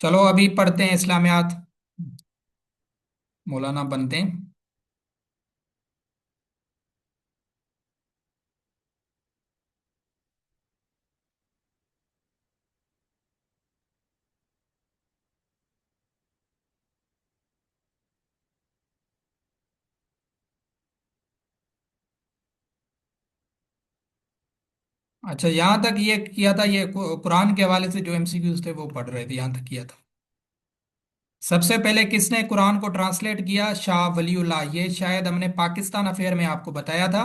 चलो अभी पढ़ते हैं इस्लामियात। मौलाना बनते हैं। अच्छा, यहाँ तक ये किया था, ये कुरान के हवाले से जो एमसीक्यूज थे वो पढ़ रहे थे, यहाँ तक किया था। सबसे पहले किसने कुरान को ट्रांसलेट किया? शाह वलीउल्लाह। ये शायद हमने पाकिस्तान अफेयर में आपको बताया था,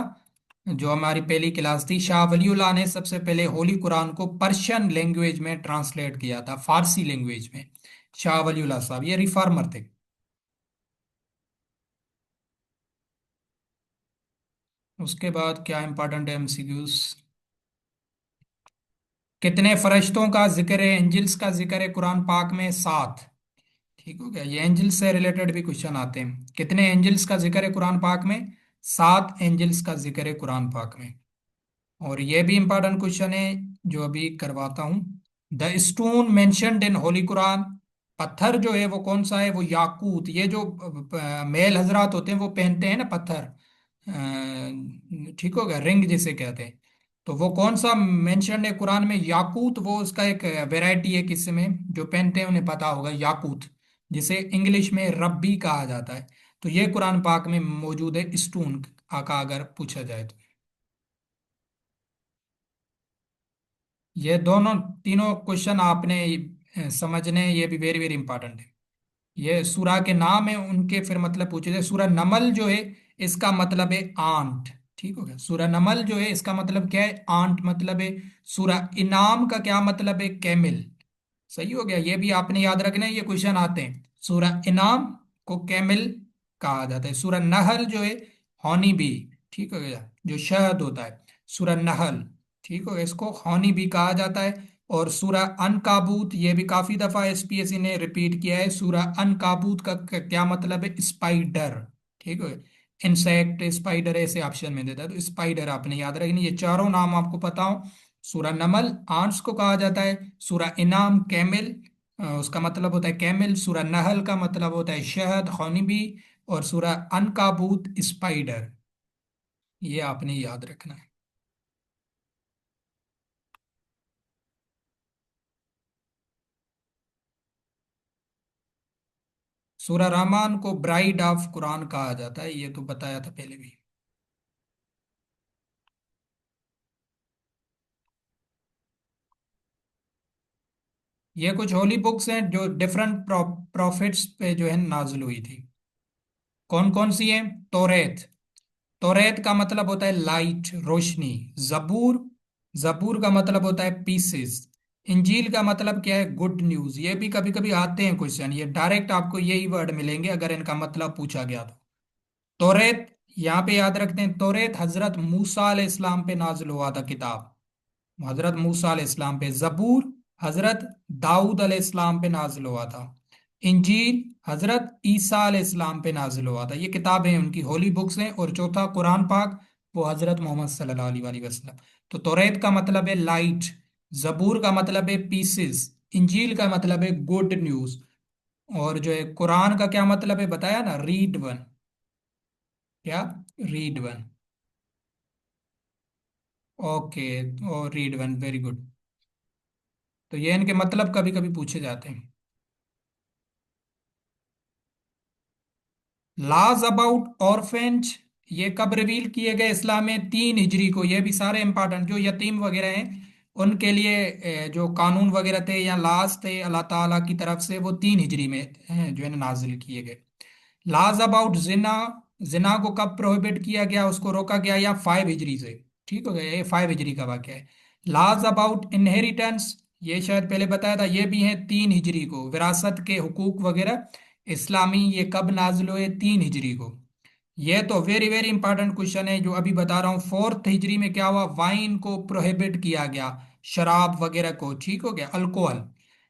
जो हमारी पहली क्लास थी। शाह वलीउल्लाह ने सबसे पहले होली कुरान को पर्शियन लैंग्वेज में ट्रांसलेट किया था, फारसी लैंग्वेज में। शाह वलीउल्लाह साहब ये रिफॉर्मर थे। उसके बाद क्या इंपॉर्टेंट है एमसीक्यूज? कितने फरिश्तों का जिक्र है, एंजल्स का जिक्र है कुरान पाक में? 7। ठीक हो गया। ये एंजल्स से रिलेटेड भी क्वेश्चन आते हैं। कितने एंजल्स का जिक्र है कुरान पाक में? 7 एंजल्स का जिक्र है कुरान पाक में। और ये भी इंपॉर्टेंट क्वेश्चन है, जो अभी करवाता हूं। The stone mentioned in Holi Quran. पत्थर जो है वो कौन सा है? वो याकूत। ये जो मेल हजरात होते हैं वो पहनते हैं ना पत्थर, ठीक हो गया, रिंग जिसे कहते हैं। तो वो कौन सा मेंशन है कुरान में? याकूत। वो उसका एक वैरायटी है किस्म में, जो पहनते हैं उन्हें पता होगा, याकूत, जिसे इंग्लिश में रब्बी कहा जाता है। तो ये कुरान पाक में मौजूद है स्टोन का, अगर पूछा जाए तो। ये दोनों तीनों क्वेश्चन आपने समझने हैं, ये भी वेरी वेरी इंपॉर्टेंट है। ये सूरा के नाम है उनके, फिर मतलब पूछे थे। सूरा नमल जो है, इसका मतलब है आंट। ठीक हो गया। सूरा नमल जो है इसका मतलब क्या है? आंट मतलब है। सूरा इनाम का क्या मतलब है? कैमिल। सही हो गया। ये भी आपने याद रखना है, ये क्वेश्चन आते हैं। सूरा इनाम को कैमिल कहा जाता है। सूरा नहल जो है हॉनी बी। ठीक हो गया, जो शहद होता है। सूरा नहल, ठीक हो गया, इसको हॉनी बी कहा जाता है। और सूरा अनकाबूत, ये भी काफी दफा एसपीएससी ने रिपीट किया है। सूरा अनकाबूत का क्या मतलब है? स्पाइडर। ठीक है। इंसेक्ट, स्पाइडर ऐसे ऑप्शन में देता है, तो स्पाइडर आपने याद रखनी। ये चारों नाम आपको पता हो। सूरा नमल आंट्स को कहा जाता है। सूरा इनाम कैमिल, उसका मतलब होता है कैमिल। सूरा नहल का मतलब होता है शहद, हॉनीबी। और सूरा अनकाबूत स्पाइडर। ये आपने याद रखना है। सूरा रहमान को ब्राइड ऑफ कुरान कहा जाता है, ये तो बताया था पहले भी। ये कुछ होली बुक्स हैं जो डिफरेंट प्रॉफिट्स पे जो है नाजिल हुई थी। कौन कौन सी है? तौरेत। तौरेत का मतलब होता है लाइट, रोशनी। जबूर, जबूर का मतलब होता है पीसेस। इंजील का मतलब क्या है? Good news. ये भी कभी कभी आते हैं क्वेश्चन, ये डायरेक्ट आपको यही वर्ड मिलेंगे अगर इनका मतलब पूछा गया तो। तौरेत, यहाँ पे याद रखते हैं, तौरेत हजरत मूसा अलैहिस्सलाम पे नाजिल हुआ था किताब, हजरत मूसा अलैहिस्सलाम पे। जबूर हजरत दाऊद अलैहिस्सलाम पे नाजिल हुआ था। इंजील हजरत ईसा अलैहिस्सलाम पे नाजिल हुआ था। ये किताबें उनकी होली बुक्स हैं। और चौथा कुरान पाक, वो हजरत मोहम्मद सल्लल्लाहु अलैहि वसल्लम। तो तौरेत का मतलब है लाइट, जबूर का मतलब है पीसेस, इंजील का मतलब है गुड न्यूज, और जो है कुरान का क्या मतलब है बताया ना? Read one. क्या? Read one. ओके। और रीड वन, वेरी गुड। तो ये इनके मतलब कभी कभी पूछे जाते हैं। लॉज अबाउट ऑर्फेंज, ये कब रिवील किए गए इस्लाम में? 3 हिजरी को। ये भी सारे इंपॉर्टेंट, जो यतीम वगैरह हैं उनके लिए जो कानून वगैरह थे या लाज थे अल्लाह ताला की तरफ से, वो 3 हिजरी में जो है ना नाजिल किए गए। लॉज अबाउट जिना, जिना को कब प्रोहिबिट किया गया, उसको रोका गया, या 5 हिजरी से? ठीक हो गया, ये 5 हिजरी का वाक्य है। लॉज अबाउट इनहेरिटेंस, ये शायद पहले बताया था, ये भी है 3 हिजरी को। विरासत के हुकूक वगैरह इस्लामी, ये कब नाजिल हुए? 3 हिजरी को। ये तो वेरी वेरी इंपॉर्टेंट क्वेश्चन है जो अभी बता रहा हूँ। 4th हिजरी में क्या हुआ? वाइन को प्रोहिबिट किया गया, शराब वगैरह को। ठीक हो गया, अल्कोहल।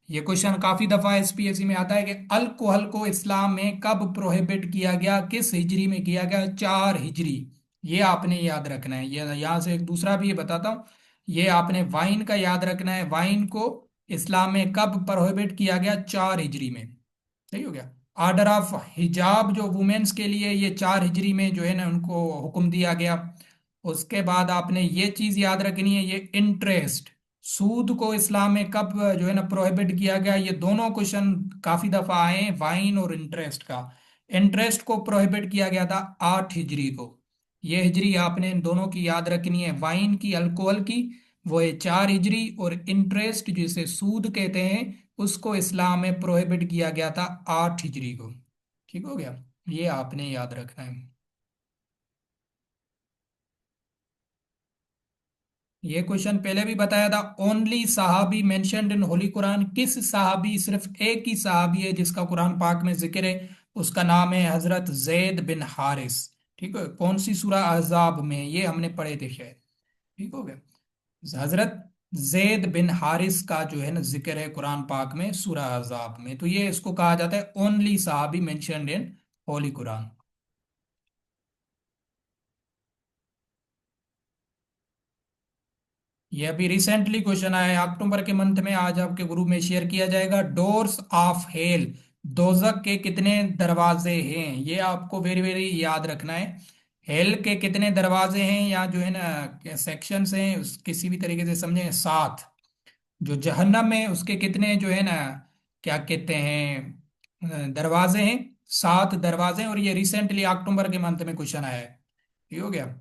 ये क्वेश्चन काफी दफा एसपीएससी में आता है कि अल्कोहल को इस्लाम में कब प्रोहिबिट किया गया, किस हिजरी में किया गया? 4 हिजरी। ये आपने याद रखना है। ये यहाँ से एक दूसरा भी ये बताता हूँ। ये आपने वाइन का याद रखना है। वाइन को इस्लाम में कब प्रोहिबिट किया गया? 4 हिजरी में। सही हो गया। ऑर्डर ऑफ हिजाब जो वुमेन्स के लिए, ये 4 हिजरी में जो है ना उनको हुक्म दिया गया। उसके बाद आपने ये चीज याद रखनी है, ये इंटरेस्ट, सूद को इस्लाम में कब जो है ना प्रोहिबिट किया गया? ये दोनों क्वेश्चन काफी दफा आए हैं, वाइन और इंटरेस्ट का। इंटरेस्ट को प्रोहिबिट किया गया था 8 हिजरी को। ये हिजरी आपने इन दोनों की याद रखनी है, वाइन की, अल्कोहल की, वो है 4 हिजरी। और इंटरेस्ट जिसे सूद कहते हैं, उसको इस्लाम में प्रोहिबिट किया गया था 8 हिजरी को। ठीक हो गया। ये आपने याद रखना है। ये क्वेश्चन पहले भी बताया था। ओनली सहाबी मेंशन्ड इन होली कुरान, किस सहाबी, सिर्फ एक ही सहाबी है जिसका कुरान पाक में जिक्र है, उसका नाम है हजरत जैद बिन हारिस। ठीक है, कौन सी सूरह अहजाब में, ये हमने पढ़े थे शायद। ठीक हो गया। हजरत जैद बिन हारिस का जो है ना जिक्र है कुरान पाक में सूरह अहजाब में, तो ये इसको कहा जाता है ओनली सहाबी मेंशन्ड इन होली कुरान। ये अभी रिसेंटली क्वेश्चन आया है, अक्टूबर के मंथ में, आज आपके ग्रुप में शेयर किया जाएगा। डोर्स ऑफ हेल, दोजक के कितने दरवाजे हैं? ये आपको वेरी वेरी याद रखना है। हेल के कितने दरवाजे हैं, या जो है ना सेक्शंस हैं, किसी भी तरीके से समझें, 7। जो जहन्नम है उसके कितने जो है ना, क्या कहते हैं, दरवाजे हैं? 7 दरवाजे हैं। और ये रिसेंटली अक्टूबर के मंथ में क्वेश्चन आया है। ये हो गया।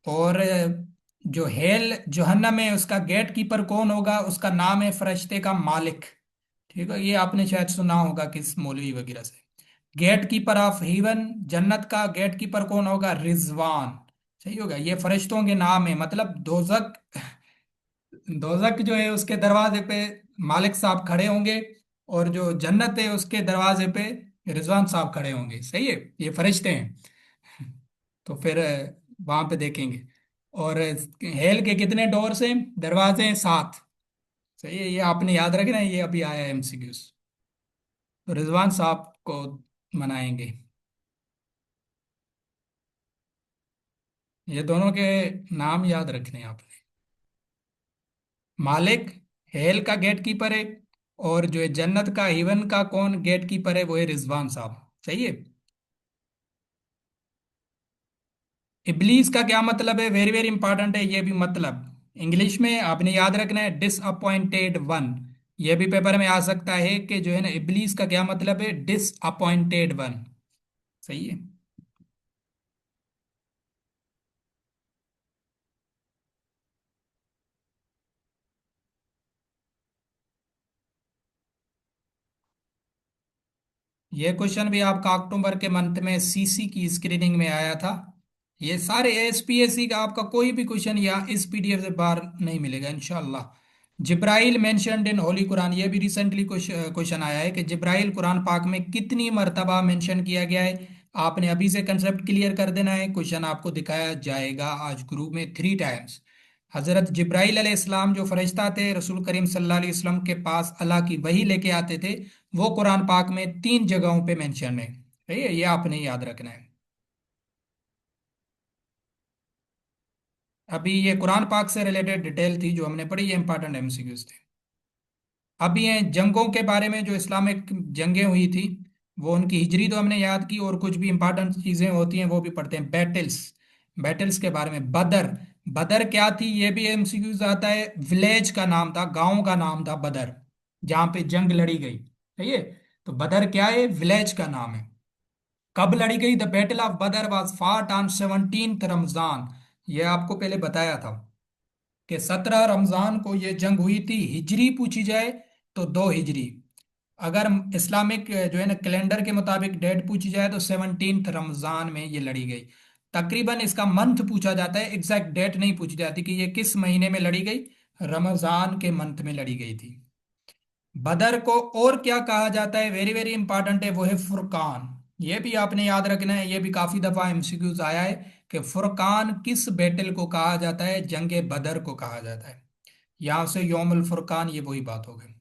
और जो हेल जहन्नम है उसका गेट कीपर कौन होगा? उसका नाम है फरिश्ते का मालिक। ठीक है, ये आपने शायद सुना होगा किस मौलवी वगैरह से। गेट कीपर ऑफ हेवन, जन्नत का गेट कीपर कौन होगा? रिजवान। सही होगा। ये फरिश्तों के नाम है, मतलब दोजक, दोजक जो है उसके दरवाजे पे मालिक साहब खड़े होंगे, और जो जन्नत है उसके दरवाजे पे रिजवान साहब खड़े होंगे। सही है, ये फरिश्ते हैं। तो फिर वहां पे देखेंगे। और हेल के कितने डोर्स हैं, दरवाजे हैं? 7। सही है, ये आपने याद रखना है, ये अभी आया है एमसीक्यूज। तो रिजवान साहब को मनाएंगे। ये दोनों के नाम याद रखने हैं आपने। मालिक हेल का गेट कीपर है, और जो है जन्नत का, हेवन का कौन गेट कीपर है? वो है रिजवान साहब। सही है। इबलीस का क्या मतलब है? वेरी वेरी इंपॉर्टेंट है ये भी मतलब। इंग्लिश में आपने याद रखना है, डिसअपॉइंटेड वन। ये भी पेपर में आ सकता है कि जो है ना इबलीस का क्या मतलब है, डिसअपॉइंटेड वन। सही है। ये क्वेश्चन भी आपका अक्टूबर के मंथ में सीसी की स्क्रीनिंग में आया था। ये सारे एसपीएससी का आपका कोई भी क्वेश्चन या इस पीडीएफ से बाहर नहीं मिलेगा इंशाल्लाह। जिब्राइल मेंशन्ड इन होली कुरान, ये भी रिसेंटली क्वेश्चन आया है कि जिब्राइल कुरान पाक में कितनी मर्तबा मेंशन किया गया है। आपने अभी से कंसेप्ट क्लियर कर देना है। क्वेश्चन आपको दिखाया जाएगा आज ग्रुप में 3 टाइम्स। हजरत जिब्राइल अलैहिस्सलाम जो फरिश्ता थे रसूल करीम सल्लल्लाहु अलैहि वसल्लम के पास अल्लाह की वही लेके आते थे, वो कुरान पाक में 3 जगहों पे मेंशन है। सही है, ये आपने याद रखना है। अभी ये कुरान पाक से रिलेटेड डिटेल थी जो हमने पढ़ी, ये इंपॉर्टेंट एमसीक्यूज थे। अभी ये जंगों के बारे में, जो इस्लामिक जंगें हुई थी, वो उनकी हिजरी तो हमने याद की, और कुछ भी इंपॉर्टेंट चीजें होती हैं वो भी पढ़ते हैं। बैटल्स, बैटल्स के बारे में। बदर, बदर क्या थी ये भी एमसीक्यूज आता है। विलेज का नाम था, गांव का नाम था बदर, जहां पे जंग लड़ी गई। सही है। तो बदर क्या है? विलेज का नाम है। कब लड़ी गई? द बैटल ऑफ बदर was fought on 17th Ramzan. ये आपको पहले बताया था कि 17 रमजान को ये जंग हुई थी। हिजरी पूछी जाए तो 2 हिजरी। अगर इस्लामिक जो है ना कैलेंडर के मुताबिक डेट पूछी जाए तो 17th रमजान में ये लड़ी गई। तकरीबन इसका मंथ पूछा जाता है, एग्जैक्ट डेट नहीं पूछी जाती कि ये किस महीने में लड़ी गई। रमजान के मंथ में लड़ी गई थी। बदर को और क्या कहा जाता है? वेरी वेरी इंपॉर्टेंट है, वो है फुरकान। ये भी आपने याद रखना है, ये भी काफी दफा एमसीक्यूज आया है कि फुरकान किस बैटल को कहा जाता है? जंगे बदर को कहा जाता है। यहां से यौमुल फुरकान, ये वही बात हो गई।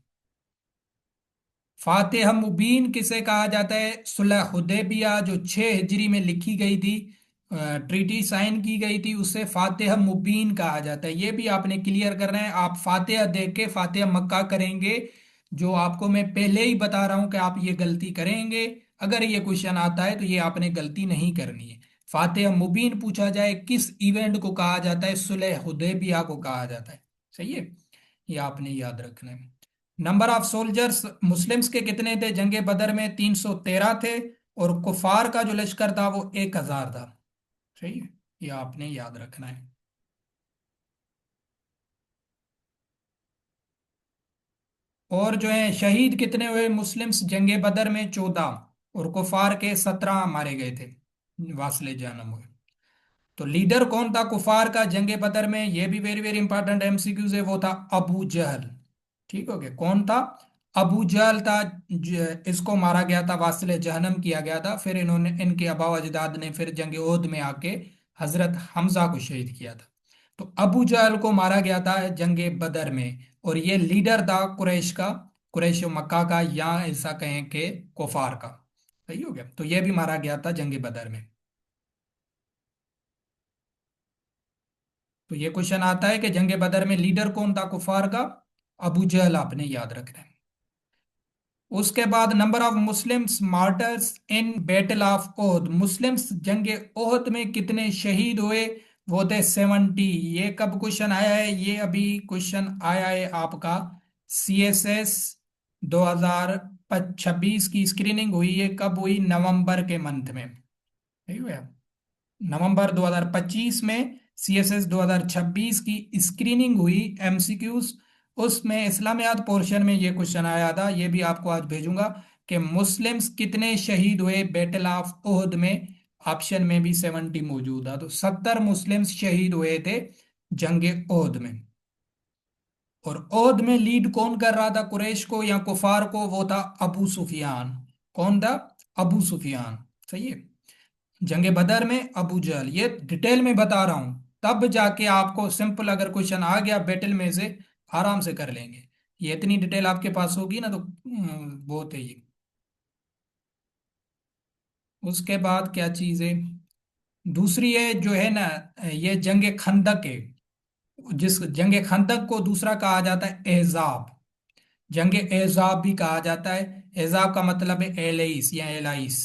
फातिह मुबीन किसे कहा जाता है? सुलह हुदैबिया जो 6 हिजरी में लिखी गई थी, ट्रीटी साइन की गई थी उसे फातिहा मुबीन कहा जाता है। ये भी आपने क्लियर करना है। आप फातिहा देख के फातिहा मक्का करेंगे, जो आपको मैं पहले ही बता रहा हूं कि आप ये गलती करेंगे। अगर ये क्वेश्चन आता है तो ये आपने गलती नहीं करनी है। फातिहा मुबीन पूछा जाए किस इवेंट को कहा जाता है, सुलह हुदैबिया को कहा जाता है। सही है, ये आपने याद रखना है। नंबर ऑफ सोल्जर्स मुस्लिम्स के कितने थे जंगे बदर में? 313 थे। और कुफार का जो लश्कर था वो 1000 था। सही है, ये आपने याद रखना है। और जो है शहीद कितने हुए मुस्लिम्स जंगे बदर में? 14। और कुफार के 17 मारे गए थे, वासले जानम हुए। तो लीडर कौन था कुफार का जंगे बदर में? ये भी वेरी वेरी इंपॉर्टेंट एमसीक्यूज है। वो था अबू जहल। ठीक हो गया, कौन था? अबू जहल था। इसको मारा गया था, वासिले जहनम किया गया था। फिर इन्होंने, इनके आबा अजदाद ने फिर जंग ओहद में आके हजरत हमजा को शहीद किया था। तो अबू जहल को मारा गया था जंगे बदर में। और ये लीडर था कुरैश का, कुरैश मक्का का, या ऐसा कहें कि कुफार का। सही हो गया, तो ये भी मारा गया था जंगे बदर में। तो ये क्वेश्चन आता है कि जंगे बदर में लीडर कौन था कुफार का? अबू जहल, आपने याद रखना है। उसके बाद number of Muslims martyrs in battle of Uhud, Muslims जंगे ओहद में कितने शहीद हुए? वो थे 70। ये कब क्वेश्चन आया है? ये अभी क्वेश्चन आया है आपका CSS 2026 की स्क्रीनिंग हुई है। कब हुई? नवंबर के मंथ में। सही हुआ, नवंबर 2025 में CSS 2026 की स्क्रीनिंग हुई एमसीक्यूज। उसमें इस्लामियात पोर्शन में ये क्वेश्चन आया था, ये भी आपको आज भेजूंगा कि मुस्लिम्स कितने शहीद हुए बैटल ऑफ ओहद में। ऑप्शन में भी 70 मौजूद था, तो 70 मुस्लिम्स शहीद हुए थे जंगे ओहद में। और ओहद में लीड कौन कर रहा था कुरैश को या कुफार को? वो था अबू सुफियान। कौन था? अबू सुफियान। सही है, जंगे बदर में अबू जहल। ये डिटेल में बता रहा हूं, तब जाके आपको सिंपल अगर क्वेश्चन आ गया बैटल में से, आराम से कर लेंगे। ये इतनी डिटेल आपके पास होगी ना तो बहुत है ये। उसके बाद क्या चीज है? दूसरी है जो है ना, ये जंगे खंदक है। जिस जंगे खंदक को दूसरा कहा जाता है एहजाब। जंगे एहजाब भी कहा जाता है। एहजाब का मतलब है एलाइस या एलाइस।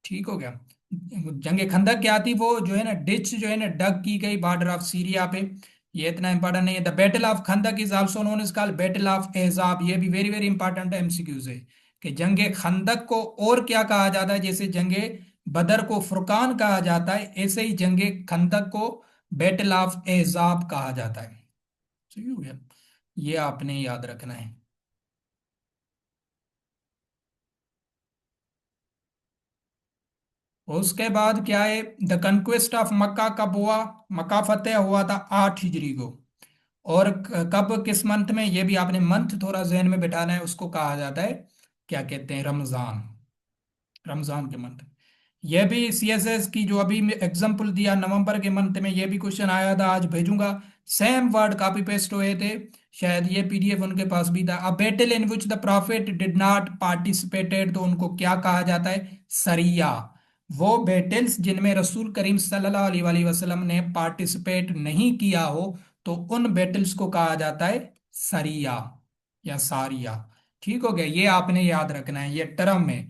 ठीक हो गया। जंग खंदक क्या थी? वो जो है ना डिच जो है ना डग की गई बॉर्डर ऑफ सीरिया पे। ये इतना इंपॉर्टेंट नहीं है। The battle of Khandaq is also known is called battle of Ahzab. ये भी वेरी वेरी इंपॉर्टेंट एमसीक्यूज है कि जंगे खंदक को और क्या कहा जाता है? जैसे जंगे बदर को फुरकान कहा जाता है, ऐसे ही जंगे खंदक को बैटल ऑफ एहजाब कहा जाता है। सही हो गया, ये आपने याद रखना है। उसके बाद क्या है? द कंक्वेस्ट ऑफ मक्का कब हुआ? मक्का फतेह हुआ था 8 हिजरी को। और कब, किस मंथ में? ये भी आपने मंथ थोड़ा जहन में बिठाना है। उसको कहा जाता है, क्या कहते हैं, रमजान। रमजान के मंथ। ये भी CSS की जो अभी एग्जाम्पल दिया नवंबर के मंथ में, ये भी क्वेश्चन आया था, आज भेजूंगा। सेम वर्ड कॉपी पेस्ट हुए थे। शायद ये PDF उनके पास भी था। A battle in which the profit did not participated, तो उनको क्या कहा जाता है? सरिया। वो बैटल्स जिनमें रसूल करीम सल्लल्लाहु अलैहि वसल्लम ने पार्टिसिपेट नहीं किया हो, तो उन बैटल्स को कहा जाता है सरिया या सारिया। ठीक हो गया, ये आपने याद रखना है, ये टर्म है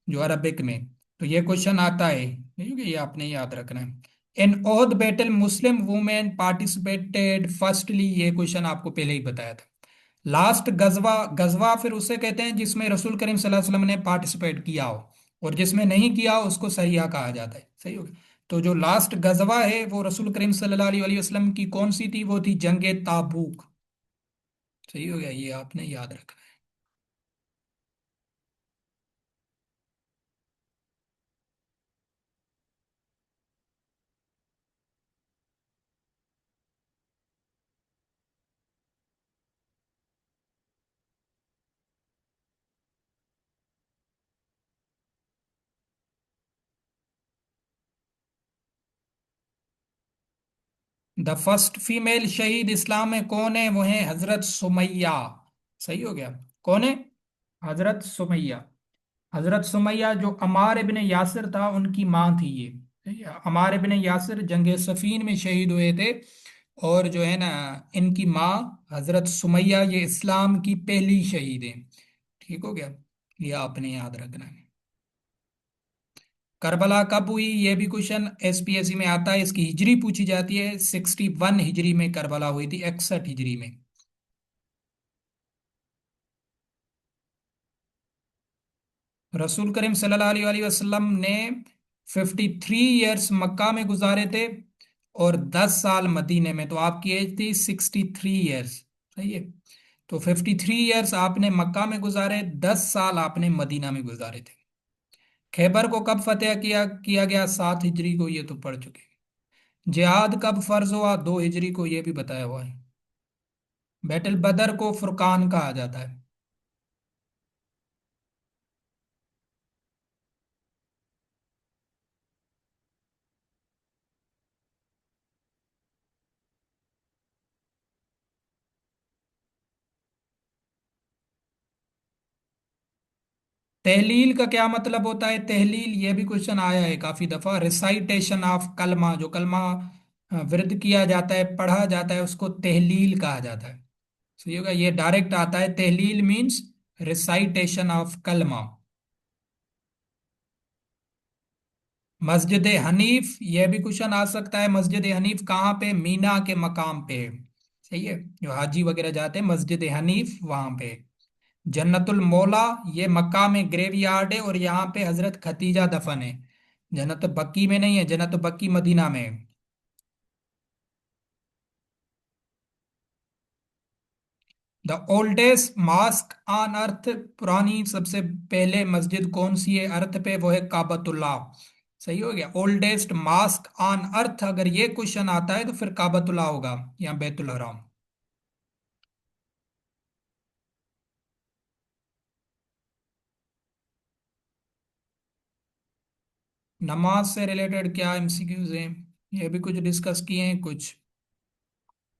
जो अरबिक में। तो ये क्वेश्चन आता है, ठीक है, ये आपने याद रखना है। In Uhud battle Muslim women participated firstly, ये क्वेश्चन आपको पहले ही बताया था। लास्ट गजवा, गजवा फिर उसे कहते हैं जिसमें रसूल करीम सल्लल्लाहु अलैहि वसल्लम ने पार्टिसिपेट किया हो। और जिसमें नहीं किया हो उसको सरिया कहा जाता है। सही हो गया। तो जो लास्ट गजवा है वो रसूल करीम सल्लल्लाहु अलैहि वसल्लम की कौन सी थी? वो थी जंगे ताबूक। सही हो गया, ये आपने याद रखना है। द फर्स्ट फीमेल शहीद इस्लाम में कौन है? वो है हजरत सुमैया। सही हो गया, कौन है? हजरत सुमैया। हजरत सुमैया जो अमार इब्ने यासिर था उनकी माँ थी ये। अम्मार इब्ने यासिर जंग सफीन में शहीद हुए थे। और जो है ना, इनकी माँ हजरत सुमैया ये इस्लाम की पहली शहीद है। ठीक हो गया। ये आपने याद रखना है। करबला कब हुई, ये भी क्वेश्चन एसपीएससी में आता है। इसकी हिजरी पूछी जाती है। 61 हिजरी में करबला हुई थी, 61 हिजरी में। रसूल करीम सल्लल्लाहु अलैहि वसल्लम ने 53 ईयर्स मक्का में गुजारे थे और 10 साल मदीने में। तो आपकी एज थी 63 ईयर्स। सही है। तो 53 ईयर्स आपने मक्का में गुजारे, 10 साल आपने मदीना में गुजारे थे। खैबर को कब फतेह किया किया गया, 7 हिजरी को, ये तो पढ़ चुके हैं। जिहाद कब फर्ज हुआ, 2 हिजरी को, ये भी बताया हुआ है। बैटल बदर को फुरकान कहा जाता है। तहलील का क्या मतलब होता है, तहलील, ये भी क्वेश्चन आया है काफी दफा। रिसाइटेशन ऑफ कलमा, जो कलमा विरद किया जाता है, पढ़ा जाता है, उसको तहलील कहा जाता है। सही होगा। ये डायरेक्ट आता है, तहलील मीन्स रिसाइटेशन ऑफ कलमा। मस्जिद हनीफ, ये भी क्वेश्चन आ सकता है। मस्जिद हनीफ कहाँ पे, मीना के मकाम पे है। सही है। जो हाजी वगैरह जाते हैं मस्जिद हनीफ वहां पे। जन्नतुल मौला, ये मक्का में ग्रेव यार्ड है और यहाँ पे हजरत खतीजा दफन है। जन्नत बक्की में नहीं है, जन्नत बक्की मदीना में है। The oldest mask on earth, पुरानी सबसे पहले मस्जिद कौन सी है अर्थ पे, वो है काबतुल्लाह। सही हो गया। ओल्डेस्ट मास्क ऑन अर्थ, अगर ये क्वेश्चन आता है तो फिर काबतुल्लाह होगा या बैतुल हराम। नमाज से रिलेटेड क्या एमसीक्यूज हैं, ये भी कुछ डिस्कस किए हैं कुछ,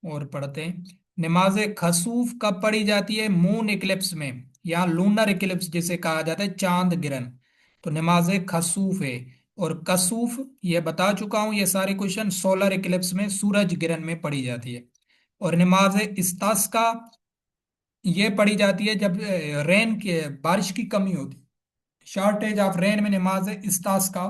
और पढ़ते हैं। नमाज खसूफ कब पढ़ी जाती है, मून इक्लिप्स में, या लूनर इक्लिप्स जिसे कहा जाता है, चांद गिरन। तो नमाज खसूफ है। और कसूफ, ये बता चुका हूं, ये सारे क्वेश्चन सोलर इक्लिप्स में, सूरज गिरन में पढ़ी जाती है। और नमाज इस्तास्का, ये पढ़ी जाती है जब रेन के बारिश की कमी होती, शॉर्टेज ऑफ रेन में नमाज इस्तास्का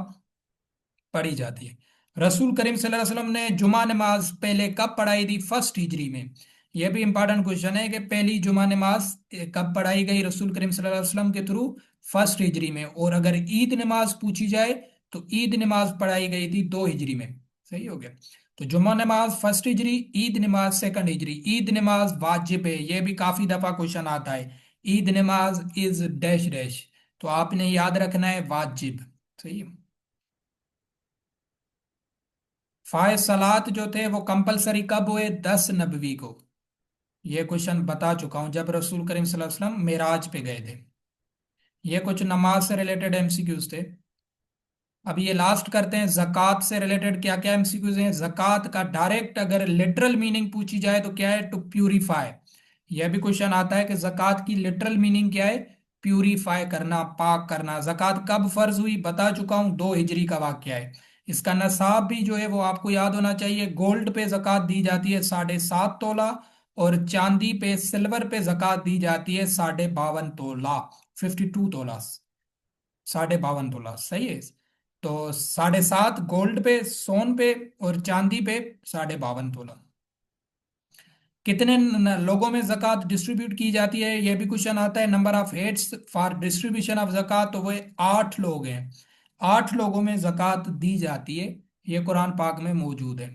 पढ़ी जाती है। रसूल करीम सल्लल्लाहु अलैहि वसल्लम ने जुमा नमाज पहले कब पढ़ाई थी, 1 हिजरी में। यह भी इंपॉर्टेंट क्वेश्चन है कि पहली जुमा नमाज कब पढ़ाई गई रसूल करीम सल्लल्लाहु अलैहि वसल्लम के थ्रू, 1 हिजरी में। और अगर ईद नमाज पूछी जाए तो ईद नमाज पढ़ाई गई थी 2 हिजरी में। सही हो गया। तो जुमा नमाज 1 हिजरी, ईद नमाज 2 हिजरी। ईद नमाज वाजिब है, यह भी काफी दफा क्वेश्चन आता है। ईद नमाज इज डैश डैश, तो आपने याद रखना है वाजिब। सही है। फाय सलात जो थे वो कंपलसरी कब हुए, 10 नबवी को। ये क्वेश्चन बता चुका हूं, जब रसूल करीम सल्लल्लाहु अलैहि वसल्लम मेराज पे गए थे। ये कुछ नमाज से रिलेटेड एमसीक्यूज थे। अब ये लास्ट करते हैं, जक़ात से रिलेटेड क्या क्या एमसीक्यूज हैं। जक़ात का डायरेक्ट अगर लिटरल मीनिंग पूछी जाए तो क्या है, टू प्यूरिफाई। यह भी क्वेश्चन आता है कि जक़ात की लिटरल मीनिंग क्या है, प्यूरिफाई करना, पाक करना। जक़ात कब फर्ज हुई बता चुका हूं, 2 हिजरी का वाक्य है। इसका नसाब भी जो है वो आपको याद होना चाहिए। गोल्ड पे जक़ात दी जाती है 7.5 तोला, और चांदी पे, सिल्वर पे जक़ात दी जाती है 52.5 तोला, 52 तोला, 52.5 तोला। सही है। तो 7.5 गोल्ड पे, सोन पे, और चांदी पे 52.5 तोला। कितने लोगों में जक़ात डिस्ट्रीब्यूट की जाती है, यह भी क्वेश्चन आता है। Number of heads for distribution of zakat, तो वो 8 लोग हैं। 8 लोगों में जक़ात दी जाती है, ये कुरान पाक में मौजूद है।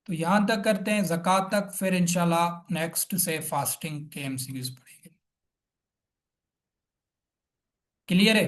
तो यहां तक करते हैं जक़ात तक, फिर इंशाल्लाह नेक्स्ट से फास्टिंग के एमसीक्यूज पढ़ेंगे। क्लियर है।